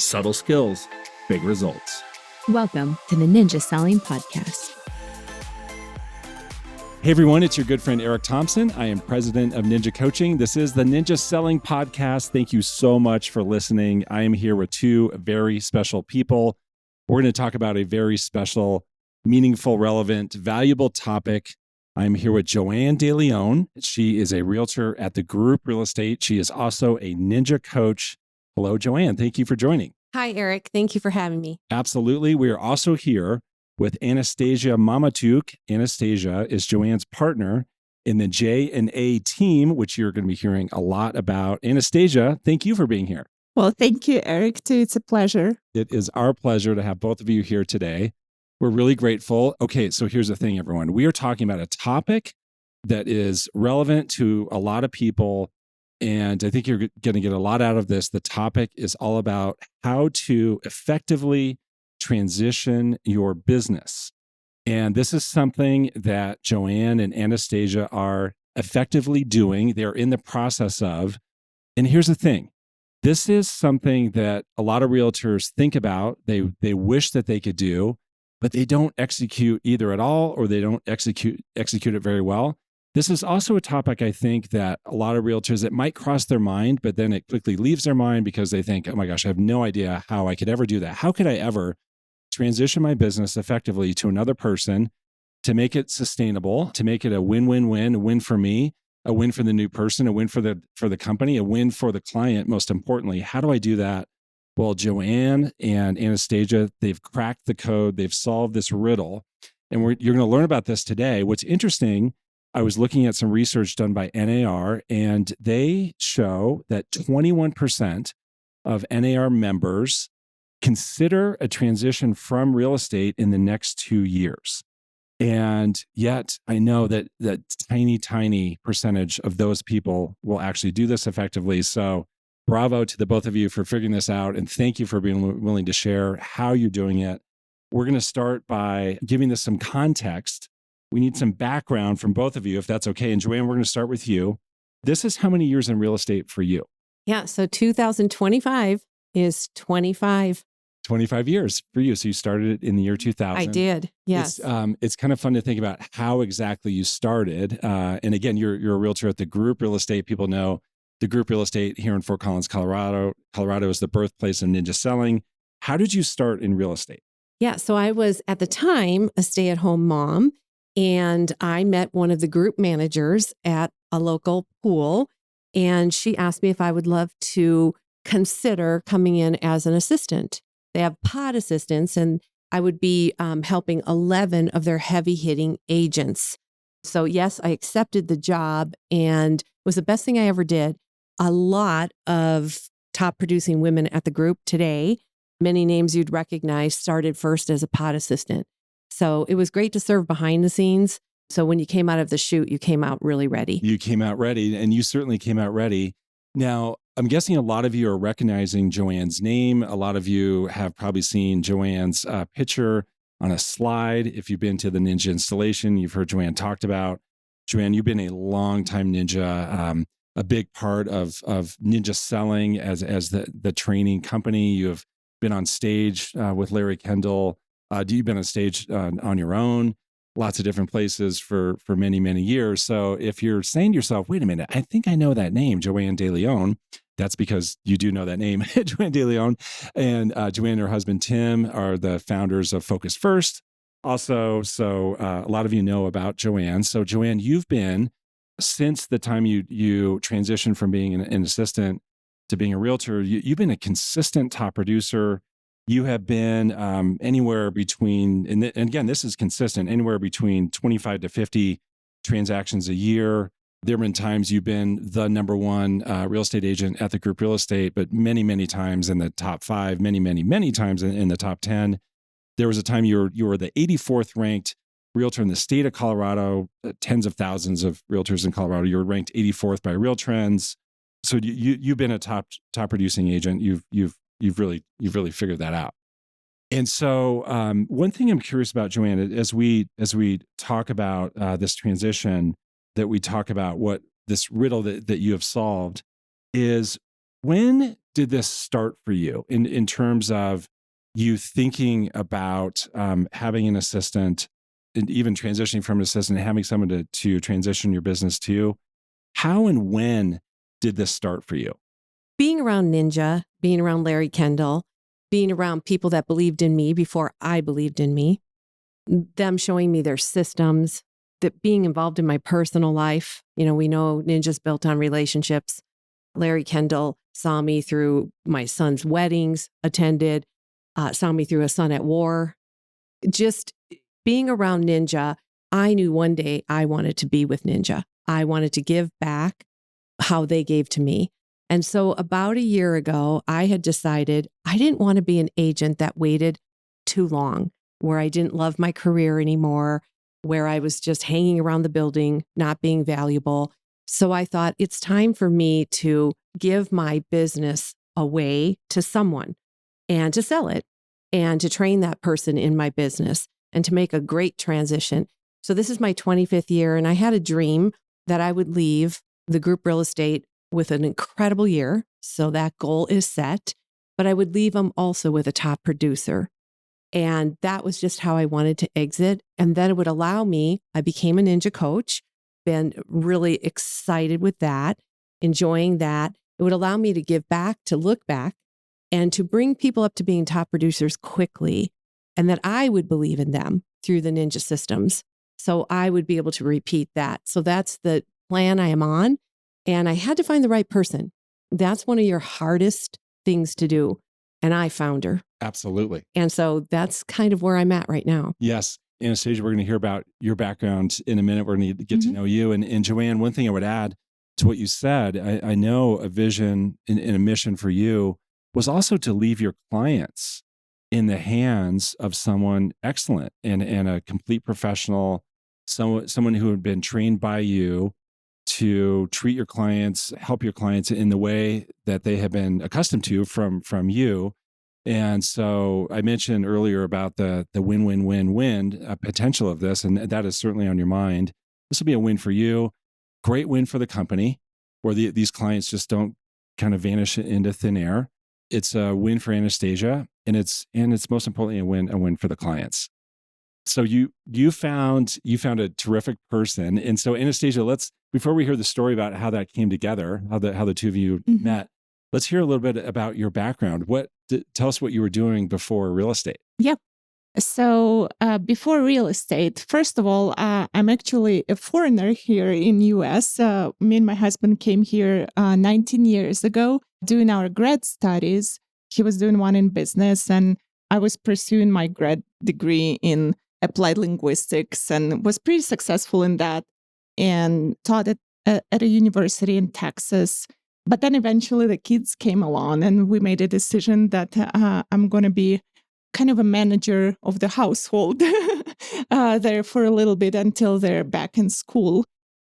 Subtle skills, big results. Welcome to the Ninja Selling Podcast. Hey everyone, it's your good friend Eric Thompson. I am president of Ninja Coaching. This is the Ninja Selling Podcast. Thank you so much for listening. I am here with two very special people. We're going to talk about a very special, meaningful, relevant, valuable topic. I'm here with Joanne DeLeon. She is a realtor at the Group Real Estate. She is also a Ninja Coach. Hello, Joanne. Thank you for joining. Hi, Eric. Thank you for having me. Absolutely. We are also here with Anastasija Mamatsiuk. Anastasija is Joanne's partner in the J&A team, which you're going to be hearing a lot about. Anastasija, thank you for being here. Well, thank you, Eric, too. It's a pleasure. It is our pleasure to have both of you here today. We're really grateful. Okay, so here's the thing, everyone. We are talking about a topic that is relevant to a lot of people, and I think you're going to get a lot out of this. The topic is all about how to effectively transition your business. And this is something that Joanne and Anastasija are effectively doing. They're in the process of. And here's the thing. This is something that a lot of realtors think about. They wish that they could do, but they don't execute either at all, or they don't execute it very well. This is also a topic, I think, that a lot of realtors, it might cross their mind, but then it quickly leaves their mind because they think, oh my gosh, I have no idea how I could ever do that. How could I ever transition my business effectively to another person to make it sustainable, to make it a win-win-win, a win for me, a win for the new person, a win for the company, a win for the client, most importantly. How do I do that? Well, Joanne and Anastasija, they've cracked the code. They've solved this riddle. And you're going to learn about this today. What's interesting, I was looking at some research done by NAR, and they show that 21% of NAR members consider a transition from real estate in the next 2 years. And yet I know that tiny percentage of those people will actually do this effectively. So bravo to the both of you for figuring this out. And thank you for being willing to share how you're doing it. We're going to start by giving this some context. We need some background from both of you, if that's okay. And Joanne, we're going to start with you. This is how many years in real estate for you? Yeah, so 2025 is 25. 25 years for you. So you started it in the year 2000. I did, yes. It's kind of fun to think about how exactly you started. And again, you're a realtor at the Group Real Estate. People know the Group Real Estate here in Fort Collins, Colorado. Colorado is the birthplace of Ninja Selling. How did you start in real estate? Yeah, so I was at the time a stay-at-home mom, and I met one of the group managers at a local pool, and she asked me if I would love to consider coming in as an assistant. They have pod assistants, and I would be helping 11 of their heavy-hitting agents. So yes, I accepted the job, and it was the best thing I ever did. A lot of top producing women at the group today, many names you'd recognize, started first as a pod assistant. So it was great to serve behind the scenes. So when you came out of the chute, you came out really ready. You came out ready, and you certainly came out ready. Now, I'm guessing a lot of you are recognizing Joanne's name. A lot of you have probably seen Joanne's picture on a slide. If you've been to the Ninja installation, you've heard Joanne talked about. Joanne, you've been a longtime Ninja, a big part of Ninja Selling as the training company. You have been on stage with Larry Kendall. You've been on stage on your own, lots of different places for many, many years. So if you're saying to yourself, wait a minute, I think I know that name, Joanne DeLeon, that's because you do know that name, Joanne DeLeon. And Joanne and her husband, Tim, are the founders of Focus First. Also, so a lot of you know about Joanne. So Joanne, you've been, since the time you transitioned from being an assistant to being a realtor, you've been a consistent top producer. You have been anywhere between, and again, this is consistent, anywhere between 25 to 50 transactions a year. There have been times you've been the number one real estate agent at the Group Real Estate, but many, many times in the top 5, many, many, many times in the top 10. There was a time you were the 84th ranked realtor in the state of Colorado, tens of thousands of realtors in Colorado. You were ranked 84th by Real Trends. So you've been a top producing agent. You've really figured that out. And so one thing I'm curious about, Joanne, as we talk about this transition, that we talk about what this riddle that you have solved is, when did this start for you in terms of you thinking about having an assistant and even transitioning from an assistant and having someone to transition your business to? How and when did this start for you? Being around Ninja, being around Larry Kendall, being around people that believed in me before I believed in me, them showing me their systems, that being involved in my personal life. We know Ninja's built on relationships. Larry Kendall saw me through my son's weddings, attended, saw me through a son at war. Just being around Ninja, I knew one day I wanted to be with Ninja. I wanted to give back how they gave to me. And so about a year ago, I had decided I didn't want to be an agent that waited too long, where I didn't love my career anymore, where I was just hanging around the building, not being valuable. So I thought it's time for me to give my business away to someone and to sell it and to train that person in my business and to make a great transition. So this is my 25th year, and I had a dream that I would leave the group real estate with an incredible year. So that goal is set, but I would leave them also with a top producer. And that was just how I wanted to exit. And then it would allow me, I became a Ninja coach, been really excited with that, enjoying that. It would allow me to give back, to look back, and to bring people up to being top producers quickly, and that I would believe in them through the Ninja systems. So I would be able to repeat that. So that's the plan I am on. And I had to find the right person. That's one of your hardest things to do. And I found her. Absolutely. And so that's kind of where I'm at right now. Yes. Anastasia, we're going to hear about your background in a minute. We're going to get to know you. And Joanne, one thing I would add to what you said, I know a vision and a mission for you was also to leave your clients in the hands of someone excellent and a complete professional, someone who had been trained by you to treat your clients, help your clients in the way that they have been accustomed to from you. And so I mentioned earlier about the win-win-win-win potential of this, and that is certainly on your mind. This will be a win for you, great win for the company, where these clients just don't kind of vanish into thin air. It's a win for Anastasija, and it's most importantly a win for the clients. So you found a terrific person, and so Anastasija, before we hear the story about how that came together, how the two of you met, let's hear a little bit about your background. Tell us what you were doing before real estate. Yep. So before real estate, first of all, I'm actually a foreigner here in US. Me and my husband came here 19 years ago doing our grad studies. He was doing one in business, and I was pursuing my grad degree in applied linguistics and was pretty successful in that and taught at a university in Texas. But then eventually the kids came along and we made a decision that I'm going to be kind of a manager of the household there for a little bit until they're back in school.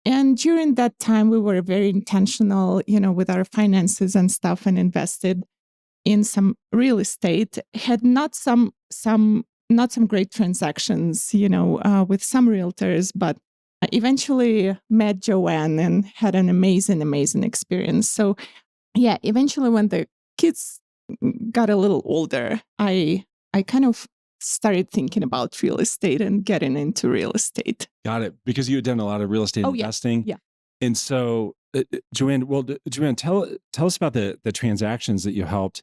And during that time, we were very intentional, with our finances and stuff, and invested in some real estate. Had not some great transactions, with some realtors, but eventually met Joanne and had an amazing experience. So yeah, eventually when the kids got a little older, I kind of started thinking about real estate and getting into real estate. Got it. Because you had done a lot of real estate investing. Yeah. And so Joanne, tell us about the transactions that you helped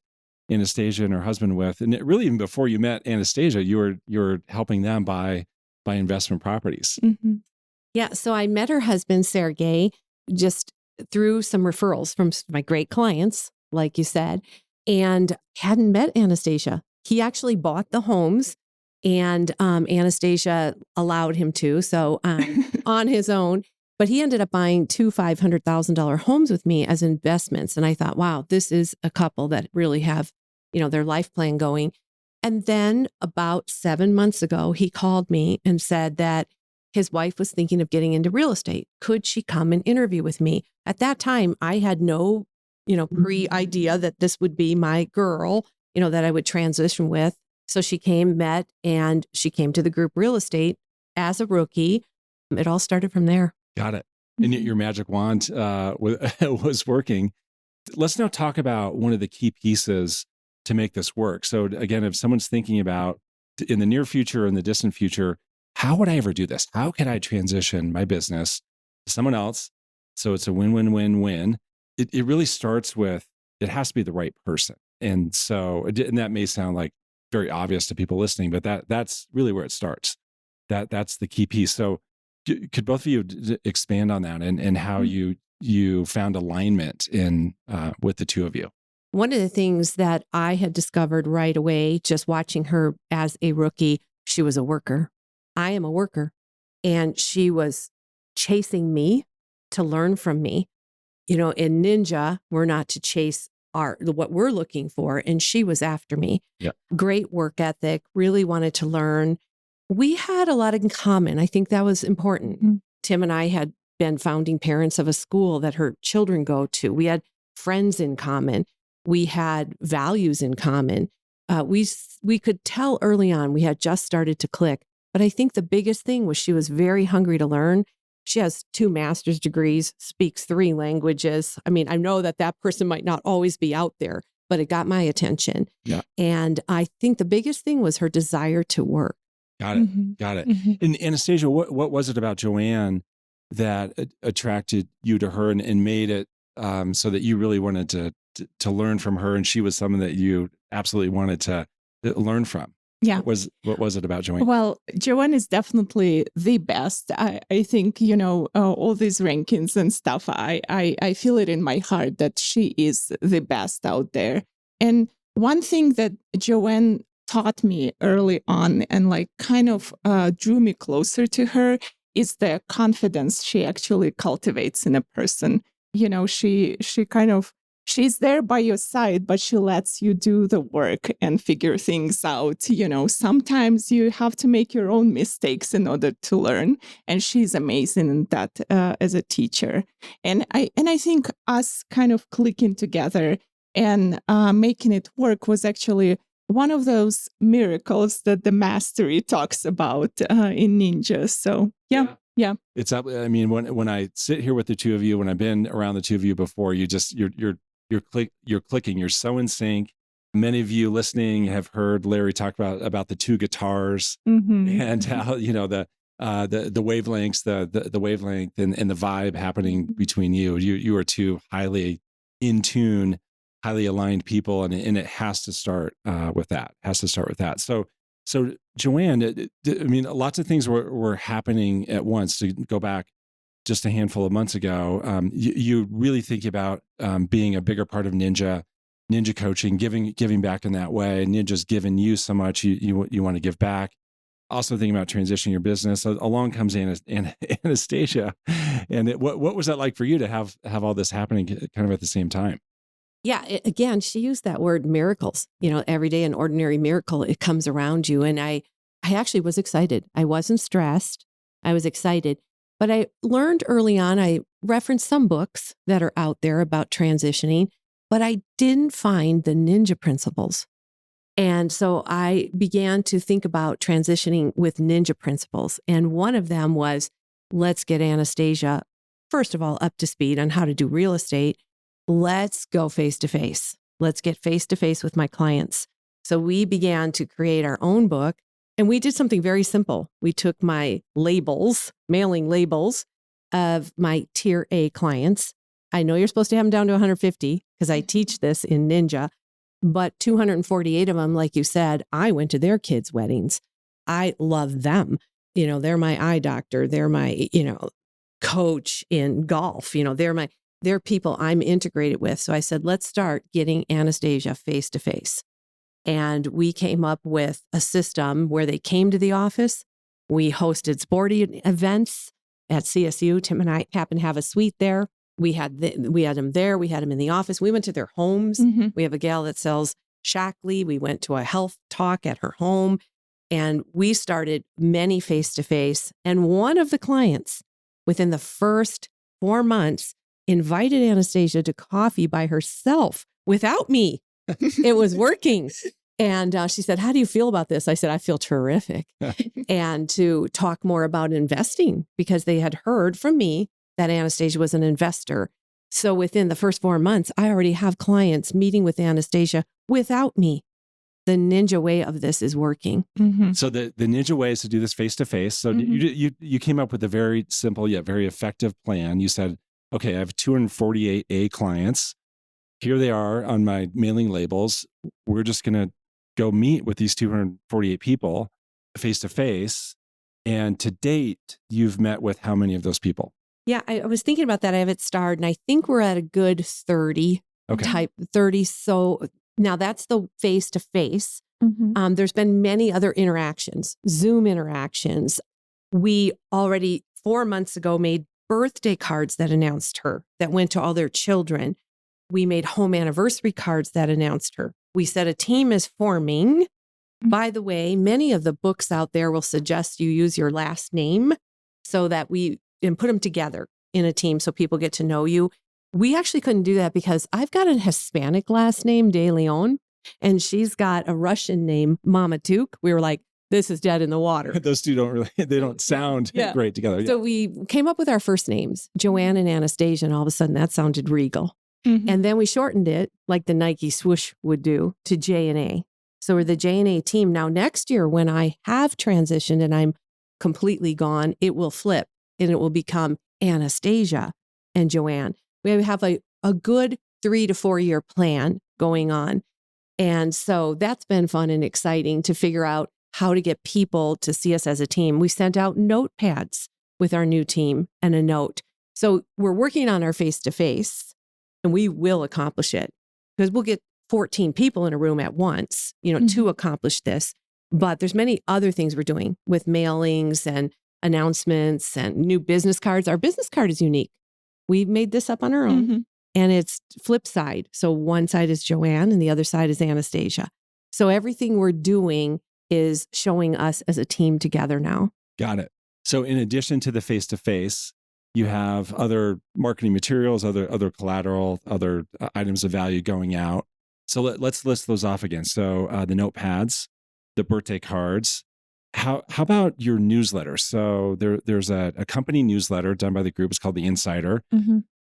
Anastasija and her husband with. And really, even before you met Anastasija, you were helping them buy investment properties. Mm-hmm. Yeah. So I met her husband, Sergey, just through some referrals from my great clients, like you said, and hadn't met Anastasija. He actually bought the homes, and Anastasija allowed him to, so on his own. But he ended up buying two $500,000 homes with me as investments. And I thought, wow, this is a couple that really have, their life plan going. And then about 7 months ago, he called me and said that his wife was thinking of getting into real estate. Could she come and interview with me? At that time, I had no, pre-idea that this would be my girl, that I would transition with. So she came, met, and she came to the group real estate as a rookie. It all started from there. Got it. And your magic wand was working. Let's now talk about one of the key pieces to make this work. So again, if someone's thinking about in the near future or in the distant future, how would I ever do this? How can I transition my business to someone else? So it's a win-win-win-win. It really starts with, it has to be the right person. And so, and that may sound like very obvious to people listening, but that's really where it starts. That's the key piece. So could both of you expand on that and how you found alignment in with the two of you? One of the things that I had discovered right away, just watching her as a rookie, she was a worker. I am a worker. And she was chasing me to learn from me. In Ninja, we're not to chase what we're looking for. And she was after me. Yeah. Great work ethic, really wanted to learn. We had a lot in common. I think that was important. Mm-hmm. Tim and I had been founding parents of a school that her children go to. We had friends in common. We had values in common. We could tell early on we had just started to click. But I think the biggest thing was she was very hungry to learn. She has 2 master's degrees, speaks 3 languages. I mean, I know that person might not always be out there, but it got my attention. Yeah. And I think the biggest thing was her desire to work. Got it. Mm-hmm. Got it. Mm-hmm. And Anastasia, what was it about Joanne that attracted you to her and made it so that you really wanted to learn from her, and she was someone that you absolutely wanted to learn from? Yeah. What was it about Joanne? Well, Joanne is definitely the best. I think, all these rankings and stuff, I feel it in my heart that she is the best out there. And one thing that Joanne taught me early on and kind of drew me closer to her is the confidence she actually cultivates in a person. She's there by your side, but she lets you do the work and figure things out. Sometimes you have to make your own mistakes in order to learn. And she's amazing in that as a teacher. And I think us kind of clicking together and making it work was actually one of those miracles that the mastery talks about in Ninja. So, yeah. It's up. I mean, when I sit here with the two of you, when I've been around the two of you before, you're clicking. You're so in sync. Many of you listening have heard Larry talk about the 2 guitars and how the wavelengths, the wavelength and the vibe happening between you. You are 2 highly in tune, highly aligned people, and it has to start with that. So Joanne, I mean, lots of things were happening at once. To go back just a handful of months ago, you really think about being a bigger part of Ninja coaching, giving back in that way. Ninja's given you so much, you want to give back. Also thinking about transitioning your business. Along comes Anastasia, and what was that like for you to have all this happening kind of at the same time? Yeah, again, she used that word miracles. Every day an ordinary miracle, it comes around you. And I actually was excited. I wasn't stressed. I was excited. But I learned early on, I referenced some books that are out there about transitioning, but I didn't find the Ninja principles. And so I began to think about transitioning with Ninja principles. And one of them was, let's get Anastasia, first of all, up to speed on how to do real estate. Let's go face-to-face. Let's get face-to-face with my clients. So we began to create our own book, and we did something very simple. We took my mailing labels of my tier A clients. I know you're supposed to have them down to 150 because I teach this in Ninja, but 248 of them, like you said, I went to their kids' weddings. I love them. They're my eye doctor. They're my, coach in golf. They're people I'm integrated with. So I said, let's start getting Anastasia face to face. And we came up with a system where they came to the office. We hosted sporting events at CSU. Tim and I happened to have a suite there. We had them there. We had them in the office. We went to their homes. Mm-hmm. We have a gal that sells Shackley. We went to a health talk at her home. And we started many face-to-face. And one of the clients, within the first 4 months, invited Anastasia to coffee by herself without me. It was working. And she said, how do you feel about this? I said, I feel terrific. And to talk more about investing, because they had heard from me that Anastasia was an investor. So within the first 4 months, I already have clients meeting with Anastasija without me. The ninja way of this is working. Mhm. So the ninja way is to do this face to face. So you came up with a very simple yet very effective plan. You said, okay, I have 248 A clients. Here they are on my mailing labels. We're just going to go meet with these 248 people face to face. And to date, you've met with how many of those people? Yeah, I was thinking about that. I have it starred, and I think we're at a good 30 type 30. So now that's the face to face. There's been many other interactions, Zoom interactions. We already 4 months ago made birthday cards that announced her, that went to all their children. We made home anniversary cards that announced her. We said a team is forming. By the way, many of the books out there will suggest you use your last name so that and put them together in a team so people get to know you. We actually couldn't do that because I've got a Hispanic last name, DeLeon, and she's got a Russian name, Mamatsiuk. We were like, this is dead in the water. Those two they don't sound great together. So we came up with our first names, Joanne and Anastasija, and all of a sudden that sounded regal. And then we shortened it like the Nike swoosh would do to J&A. So we're the J&A team. Now next year when I have transitioned and I'm completely gone, it will flip and it will become Anastasija and Joanne. We have a good 3 to 4 year plan going on. And so that's been fun and exciting to figure out how to get people to see us as a team. We sent out notepads with our new team and a note. So we're working on our face-to-face and we will accomplish it because we'll get 14 people in a room at once, to accomplish this. But there's many other things we're doing with mailings and announcements and new business cards. Our business card is unique. We made this up on our own and it's flip side. So one side is Joanne and the other side is Anastasija. So everything we're doing is showing us as a team together now. Got it. So in addition to the face-to-face, you have other marketing materials, other collateral, other items of value going out. So let's list those off again. So the notepads, the birthday cards. How about your newsletter? So there's a company newsletter done by the group. It's called The Insider.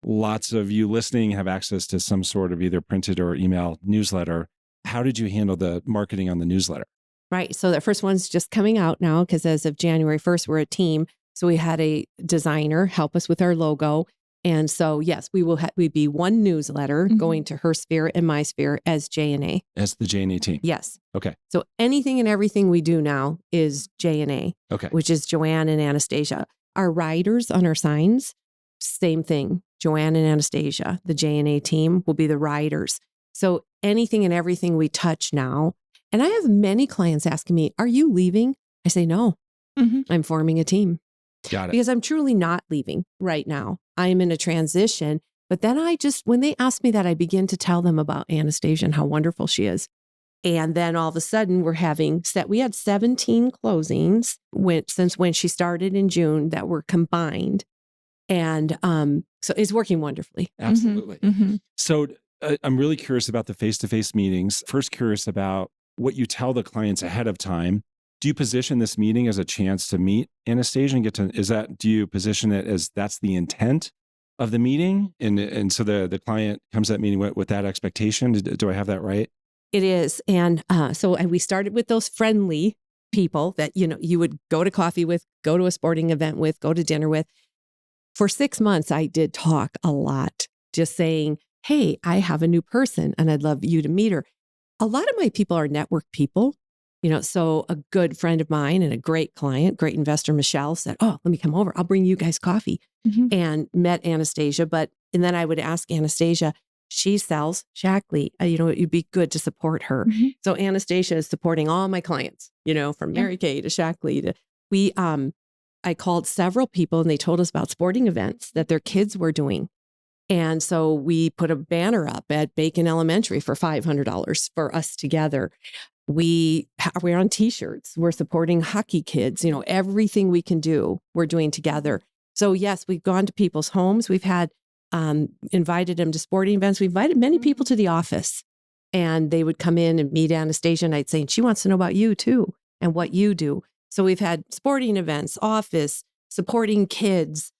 Lots of you listening have access to some sort of either printed or email newsletter. How did you handle the marketing on the newsletter? Right. So that first one's just coming out now because as of January 1st, we're a team. So we had a designer help us with our logo. And so, yes, we'd be one newsletter going to her sphere and my sphere as J&A. As the J&A team. Yes. Okay. So anything and everything we do now is J&A, which is Joanne and Anastasija. Our riders on our signs, same thing. Joanne and Anastasija, the J&A team will be the riders. So anything and everything we touch now. And I have many clients asking me, are you leaving? I say, no, I'm forming a team. Got it. Because I'm truly not leaving right now. I'm in a transition. But then when they ask me that, I begin to tell them about Anastasija and how wonderful she is. And then all of a sudden we had 17 closings since when she started in June that were combined. And so it's working wonderfully. Absolutely. So I'm really curious about the face-to-face meetings. First, curious about what you tell the clients ahead of time. Do you position this meeting as a chance to meet Anastasija and do you position it as that's the intent of the meeting? And so the client comes to that meeting with that expectation. Do I have that right? It is. And so we started with those friendly people that, you would go to coffee with, go to a sporting event with, go to dinner with. For 6 months, I did talk a lot, just saying, hey, I have a new person and I'd love you to meet her. A lot of my people are network people. So a good friend of mine and a great client, great investor, Michelle, said, oh, let me come over. I'll bring you guys coffee and met Anastasija. And then I would ask Anastasija, she sells Shackley. It'd be good to support her. So Anastasija is supporting all my clients, from Mary Kay to Shackley I called several people and they told us about sporting events that their kids were doing. And so we put a banner up at Bacon Elementary for $500 for us together. We're on t-shirts. We're supporting hockey kids. Everything we can do, we're doing together. So yes, we've gone to people's homes. We've had invited them to sporting events. We invited many people to the office and they would come in and meet Anastasija and I'd say, she wants to know about you too and what you do. So we've had sporting events, office, supporting kids,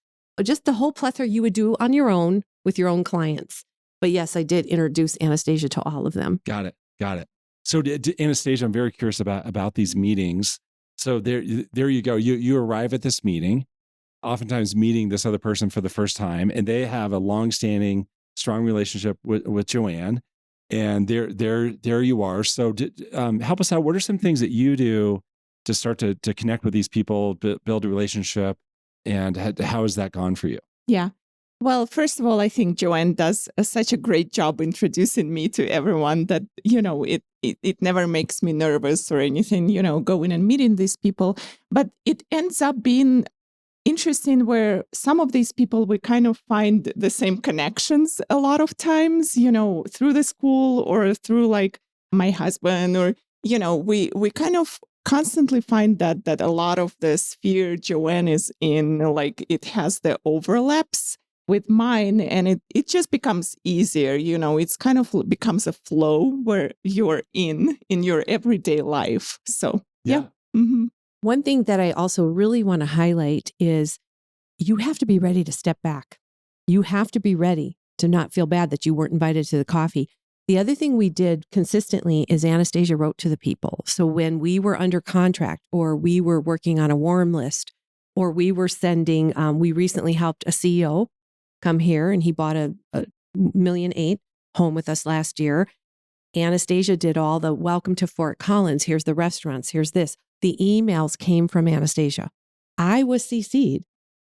just the whole plethora you would do on your own with your own clients. But yes, I did introduce Anastasija to all of them. Got it. So Anastasija, I'm very curious about these meetings. So there you go. You arrive at this meeting, oftentimes meeting this other person for the first time, and they have a longstanding, strong relationship with Joanne. And there you are. So help us out. What are some things that you do to start to connect with these people, build a relationship, and how has that gone for you? Yeah. Well, first of all, I think Joanne does such a great job introducing me to everyone that, it never makes me nervous or anything, going and meeting these people. But it ends up being interesting where some of these people, we kind of find the same connections a lot of times, through the school or through like my husband or, we kind of constantly find that a lot of the sphere Joanne is in, like it has the overlaps with mine, and it just becomes easier. It's kind of becomes a flow where you're in your everyday life. So, yeah. Mm-hmm. One thing that I also really want to highlight is you have to be ready to step back. You have to be ready to not feel bad that you weren't invited to the coffee. The other thing we did consistently is Anastasija wrote to the people. So when we were under contract or we were working on a warm list or we were sending, we recently helped a CEO come here and he bought a $1.8 million home with us last year. Anastasija did all the welcome to Fort Collins. Here's the restaurants. Here's this. The emails came from Anastasija. I was CC'd,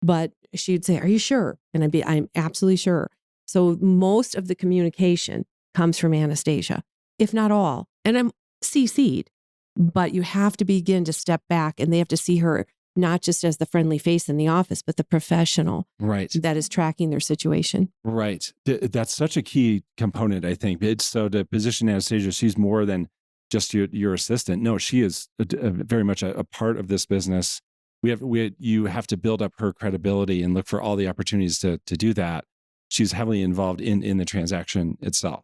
but she'd say, "Are you sure?" And I'm absolutely sure. So most of the communication comes from Anastasija, if not all. And I'm CC'd, but you have to begin to step back and they have to see her not just as the friendly face in the office, but the professional that is tracking their situation. Right. That's such a key component, I think. So to position Anastasija, she's more than just your assistant. No, she is very much a part of this business. You have to build up her credibility and look for all the opportunities to do that. She's heavily involved in the transaction itself.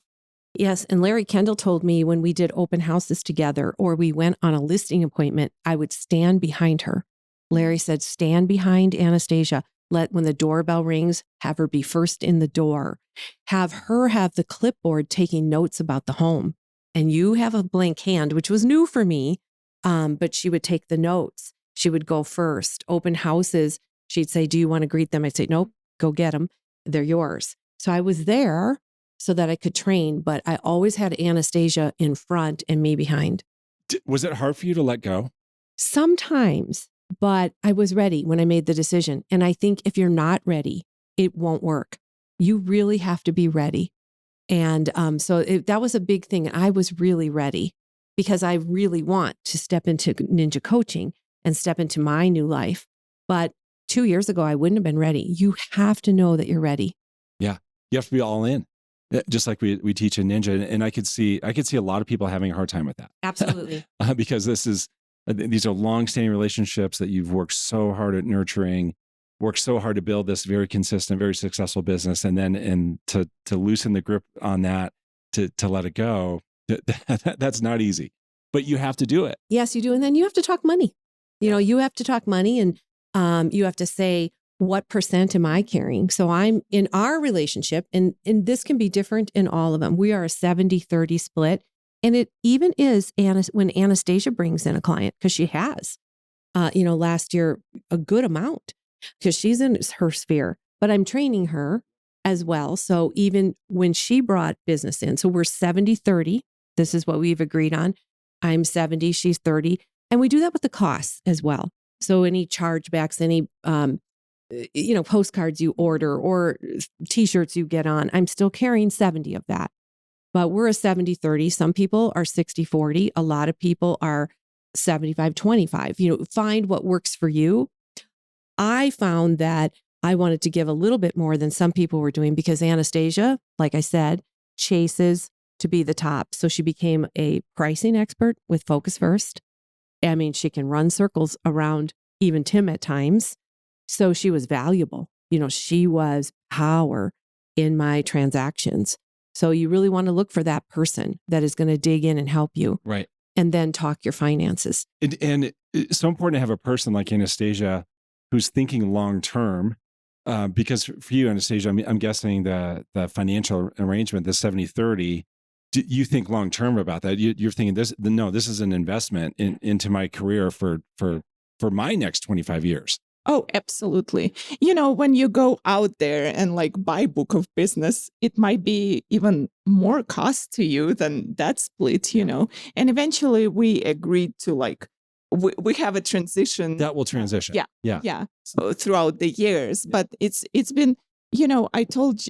Yes. And Larry Kendall told me when we did open houses together or we went on a listing appointment, I would stand behind her. Larry said, stand behind Anastasija. When the doorbell rings, have her be first in the door. Have her have the clipboard taking notes about the home. And you have a blank hand, which was new for me, but she would take the notes. She would go first. Open houses, she'd say, "Do you want to greet them?" I'd say, "Nope, go get them. They're yours." So I was there so that I could train, but I always had Anastasija in front and me behind. Was it hard for you to let go? Sometimes. But I was ready when I made the decision. And I think if you're not ready, it won't work. You really have to be ready. And that was a big thing. I was really ready because I really want to step into ninja coaching and step into my new life. But 2 years ago, I wouldn't have been ready. You have to know that you're ready. Yeah. You have to be all in. Just like we teach in Ninja. And I could see a lot of people having a hard time with that. Absolutely. Because these are long-standing relationships that you've worked so hard at nurturing, worked so hard to build this very consistent, very successful business. And to loosen the grip on that, to let it go, that's not easy, but you have to do it. Yes, you do. And then you have to talk money. You have to talk money and you have to say, what percent am I carrying? So I'm in our relationship, and this can be different in all of them. We are a 70-30 split. And it even is when Anastasija brings in a client, because she has, last year, a good amount, because she's in her sphere, but I'm training her as well. So even when she brought business in, so we're 70-30, this is what we've agreed on. I'm 70, she's 30. And we do that with the costs as well. So any chargebacks, any, postcards you order or t-shirts you get on, I'm still carrying 70 of that. But we're a 70-30. Some people are 60-40. A lot of people are 75-25. Find what works for you. I found that I wanted to give a little bit more than some people were doing because Anastasija, like I said, chases to be the top. So she became a pricing expert with Focus First. I mean, she can run circles around even Tim at times. So she was valuable. She was power in my transactions. So you really want to look for that person that is going to dig in and help you. Right. And then talk your finances. And it's so important to have a person like Anastasija who's thinking long-term Because for you, Anastasia, I'm guessing the financial arrangement, the 70/30, do you think long term about that? You're thinking this is an investment into my career for my next 25 years. Oh, absolutely. When you go out there and like buy book of business, it might be even more cost to you than that split, And eventually we agreed to we have a transition. That will transition. Yeah. So throughout the years, but it's been, I told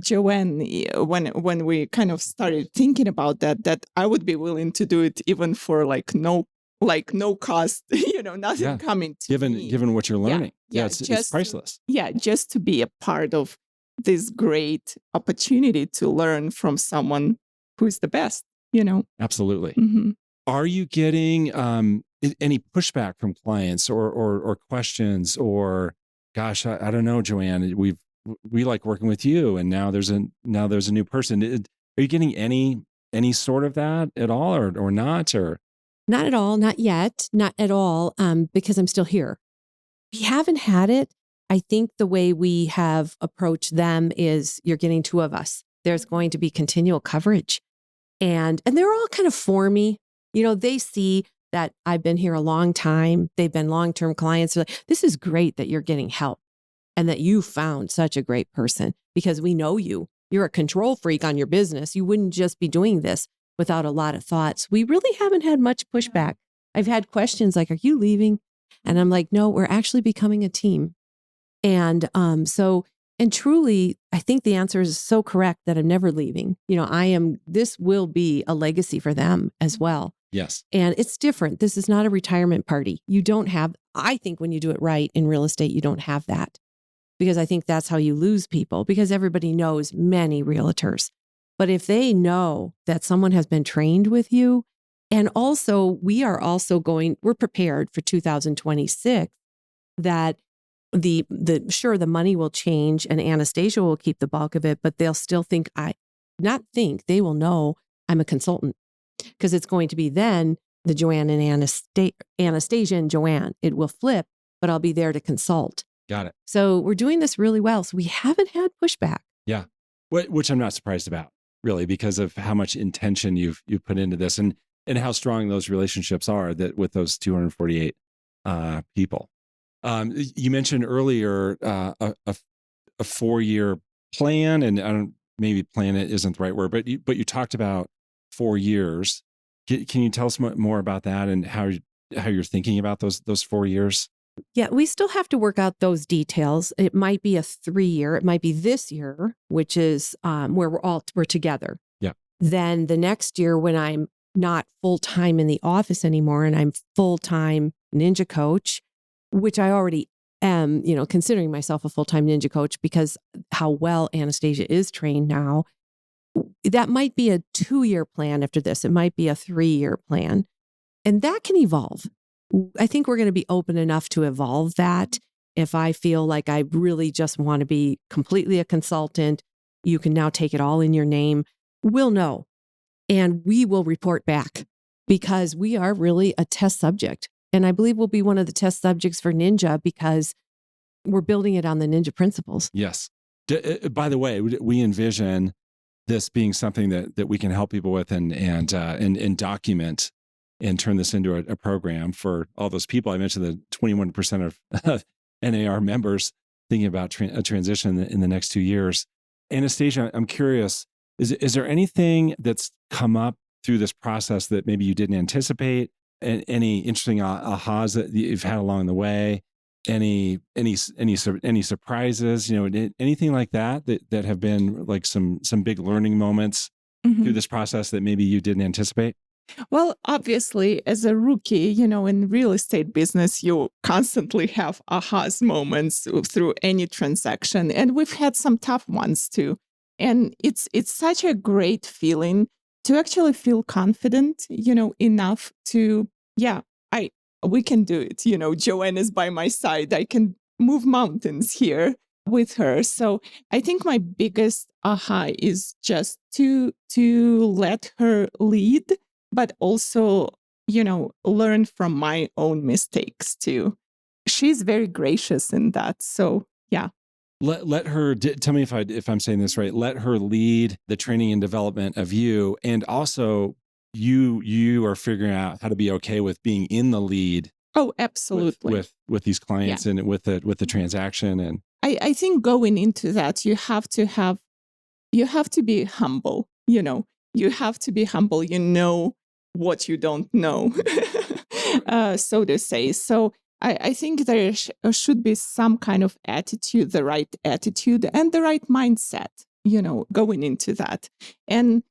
Joanne when we kind of started thinking about that I would be willing to do it even for no cost, nothing coming to me. Given what you're learning. It's priceless. Just to be a part of this great opportunity to learn from someone who's the best, Absolutely. Mm-hmm. Are you getting any pushback from clients or questions or, gosh, I don't know, Joanne, we like working with you, and now there's a new person. Are you getting any sort of that at all, or not, or? Not at all, not yet, not at all, because I'm still here. We haven't had it. I think the way we have approached them is you're getting two of us. There's going to be continual coverage. And they're all kind of for me. They see that I've been here a long time. They've been long-term clients. They're like, this is great that you're getting help and that you found such a great person because we know you. You're a control freak on your business. You wouldn't just be doing this without a lot of thoughts. We really haven't had much pushback. I've had questions like, are you leaving? And I'm like, no, we're actually becoming a team. And truly, I think the answer is so correct that I'm never leaving. This will be a legacy for them as well. Yes. And it's different. This is not a retirement party. I think when you do it right in real estate, you don't have that because I think that's how you lose people because everybody knows many realtors. But if they know that someone has been trained with you, and also we're prepared for 2026 that the money will change and Anastasija will keep the bulk of it, but they'll still they will know I'm a consultant because it's going to be then the Joanne and Anastasija and Joanne. It will flip, but I'll be there to consult. Got it. So we're doing this really well. So we haven't had pushback. Yeah. Which I'm not surprised about, really, because of how much intention you've put into this and how strong those relationships are that with those 248 people. You mentioned earlier a 4-year plan, and maybe plan it isn't the right word, but you talked about 4 years. Can you tell us more about that and how you're thinking about those 4 years? Yeah, we still have to work out those details. It might be a 3-year. It might be this year, which is where we're together. Yeah. Then the next year when I'm not full-time in the office anymore and I'm full-time ninja coach, which I already am, considering myself a full-time ninja coach because how well Anastasija is trained now, that might be a 2-year plan after this. It might be a 3-year plan. And that can evolve. I think we're going to be open enough to evolve that. If I feel like I really just want to be completely a consultant, you can now take it all in your name. We'll know. And we will report back because we are really a test subject. And I believe we'll be one of the test subjects for Ninja because we're building it on the Ninja principles. Yes. By the way, we envision this being something that we can help people with and document and turn this into a program for all those people. I mentioned the 21% of NAR members thinking about a transition in the next 2 years. Anastasia, I'm curious, is there anything that's come up through this process that maybe you didn't anticipate? And any interesting ahas that you've had along the way? Any surprises? Anything like that have been like some big learning moments through this process that maybe you didn't anticipate? Well, obviously, as a rookie, in real estate business, you constantly have ahas moments through any transaction. And we've had some tough ones too. And it's such a great feeling to actually feel confident, enough to, we can do it. Joanne is by my side. I can move mountains here with her. So I think my biggest aha is just to let her lead, but also, learn from my own mistakes too. She's very gracious in that. So yeah. let her tell me if I'm saying this right. Let her lead the training and development of you, and also you are figuring out how to be okay with being in the lead. Oh, absolutely. With these clients and with the transaction. And I think going into that, you have to be humble. You have to be humble. You know what you don't know, so to say. So I think there should be some kind of attitude, the right attitude and the right mindset, going into that. And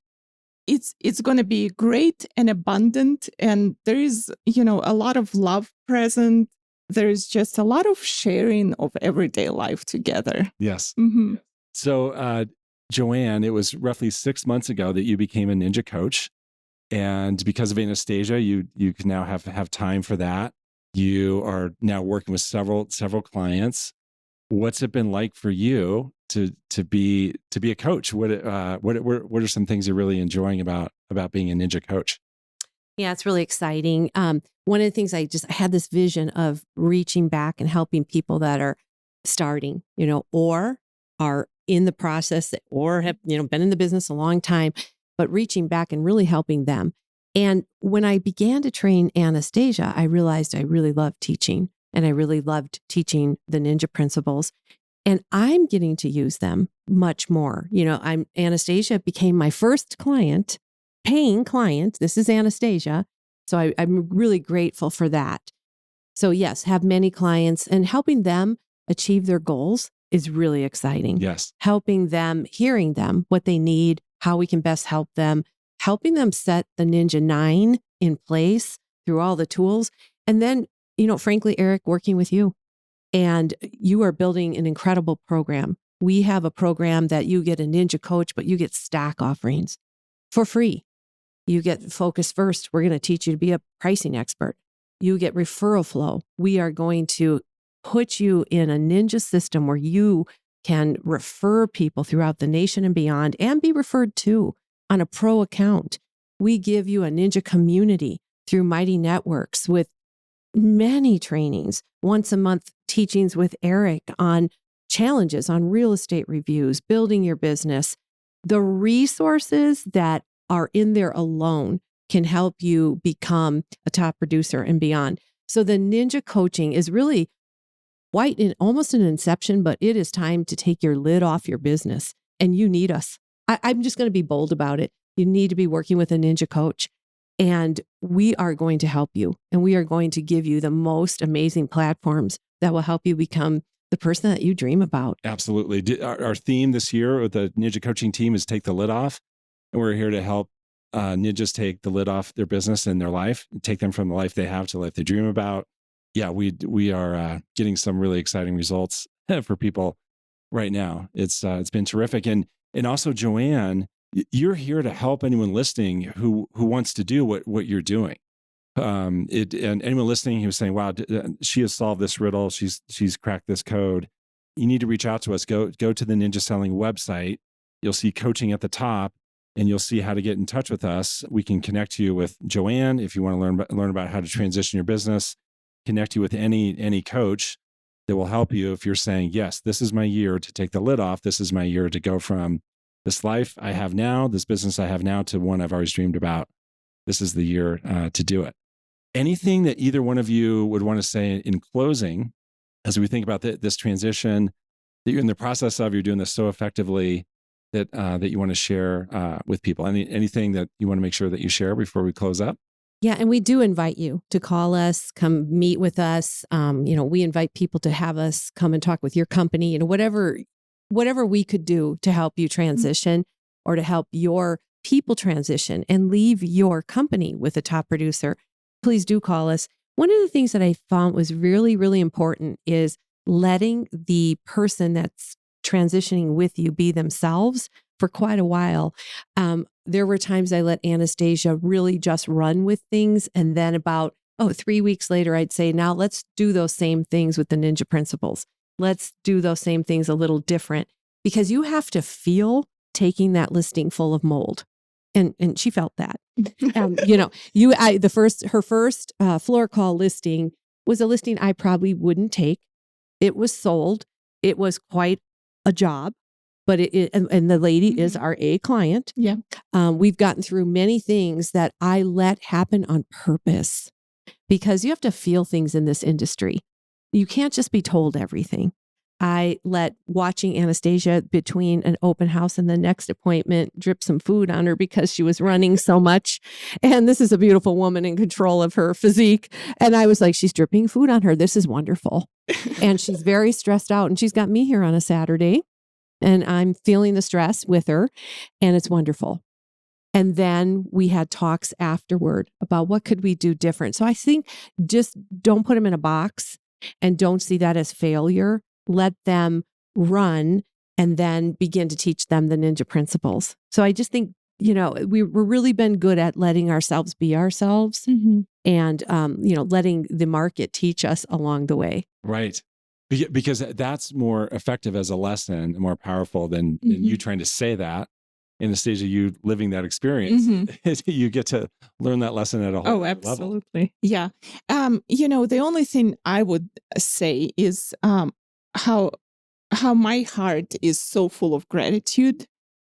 it's going to be great and abundant. And there is, a lot of love present. There is just a lot of sharing of everyday life together. Yes. Mm-hmm. So, Joanne, it was roughly 6 months ago that you became a ninja coach. And because of Anastasija, you can now have time for that. You are now working with several clients. What's it been like for you to be a coach? What are some things you're really enjoying about being a ninja coach? Yeah, it's really exciting. One of the things I had this vision of reaching back and helping people that are starting, or are in the process, or have, been in the business a long time, but reaching back and really helping them. And when I began to train Anastasija, I realized I really loved teaching, and I really loved teaching the ninja principles. And I'm getting to use them much more. Anastasija became my first client, paying client. This is Anastasija. So I'm really grateful for that. So yes, have many clients, and helping them achieve their goals is really exciting. Yes. Helping them, hearing them, what they need, how we can best help them, helping them set the Ninja 9 in place through all the tools. And then, frankly, Eric, working with you. And you are building an incredible program. We have a program that you get a ninja coach, but you get stack offerings for free. You get Focus First. We're going to teach you to be a pricing expert. You get referral flow. We are going to put you in a ninja system where you can refer people throughout the nation and beyond, and be referred to on a pro account. We give you a ninja community through Mighty Networks with many trainings, once a month teachings with Eric on challenges, on real estate reviews, building your business. The resources that are in there alone can help you become a top producer and beyond. So the ninja coaching is really almost an inception, but it is time to take your lid off your business, and you need us. I'm just going to be bold about it. You need to be working with a ninja coach, and we are going to help you, and we are going to give you the most amazing platforms that will help you become the person that you dream about. Absolutely. Our theme this year with the ninja coaching team is take the lid off, and we're here to help ninjas take the lid off their business and their life, take them from the life they have to the life they dream about. Yeah, we are getting some really exciting results for people right now. It's been terrific, and also Joanne, you're here to help anyone listening who wants to do what you're doing. And anyone listening who's saying, "Wow, she has solved this riddle. She's cracked this code." You need to reach out to us. Go to the Ninja Selling website. You'll see coaching at the top, and you'll see how to get in touch with us. We can connect you with Joanne if you want to learn about how to transition your business. Connect you with any coach that will help you if you're saying, yes, this is my year to take the lid off. This is my year to go from this life I have now, this business I have now, to one I've always dreamed about. This is the year to do it. Anything that either one of you would want to say in closing, as we think about this transition that you're in the process of, you're doing this so effectively, that you want to share with people? Anything that you want to make sure that you share before we close up? Yeah, and we do invite you to call us, come meet with us. We invite people to have us come and talk with your company, whatever we could do to help you transition, or to help your people transition and leave your company with a top producer. Please do call us. One of the things that I found was really, really important is letting the person that's transitioning with you be themselves for quite a while. There were times I let Anastasija really just run with things. And then about 3 weeks later, I'd say, now let's do those same things with the ninja principles. Let's do those same things a little different, because you have to feel taking that listing full of mold. And she felt that. Her first floor call listing was a listing I probably wouldn't take. It was sold. It was quite a job, but and the lady is our A client. Yeah. We've gotten through many things that I let happen on purpose because you have to feel things in this industry. You can't just be told everything. I let watching Anastasia between an open house and the next appointment drip some food on her because she was running so much. And this is a beautiful woman in control of her physique. And I was like, she's dripping food on her. This is wonderful. And she's very stressed out. And she's got me here on a Saturday. And I'm feeling the stress with her. And it's wonderful. And then we had talks afterward about what could we do different. So I think just don't put them in a box and don't see that as failure. Let them run and then begin to teach them the ninja principles. So I just think, we've really been good at letting ourselves be ourselves and, letting the market teach us along the way. Right. Because that's more effective as a lesson and more powerful than you trying to say that. Anastasia, you living that experience, you get to learn that lesson at a whole level. Absolutely. Yeah. The only thing I would say is how my heart is so full of gratitude,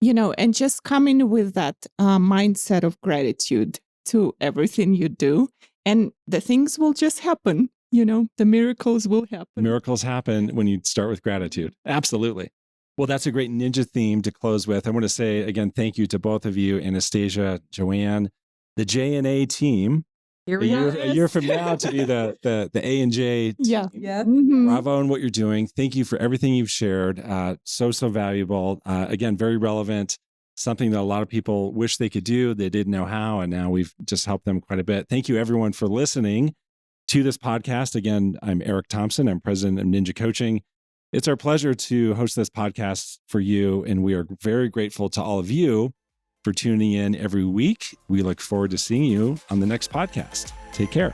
and just coming with that mindset of gratitude to everything you do, and the things will just happen. The miracles will happen. Miracles happen when you start with gratitude. Absolutely. Well, that's a great ninja theme to close with. I want to say again, thank you to both of you, Anastasia, Joanne, the J&A team. Here we are. A year from now to be the A&J team. Yeah. Bravo on what you're doing. Thank you for everything you've shared. So valuable. Again, very relevant. Something that a lot of people wish they could do. They didn't know how. And now we've just helped them quite a bit. Thank you, everyone, for listening to this podcast. Again, I'm Eric Thompson. I'm president of Ninja Coaching. It's our pleasure to host this podcast for you. And we are very grateful to all of you for tuning in every week. We look forward to seeing you on the next podcast. Take care.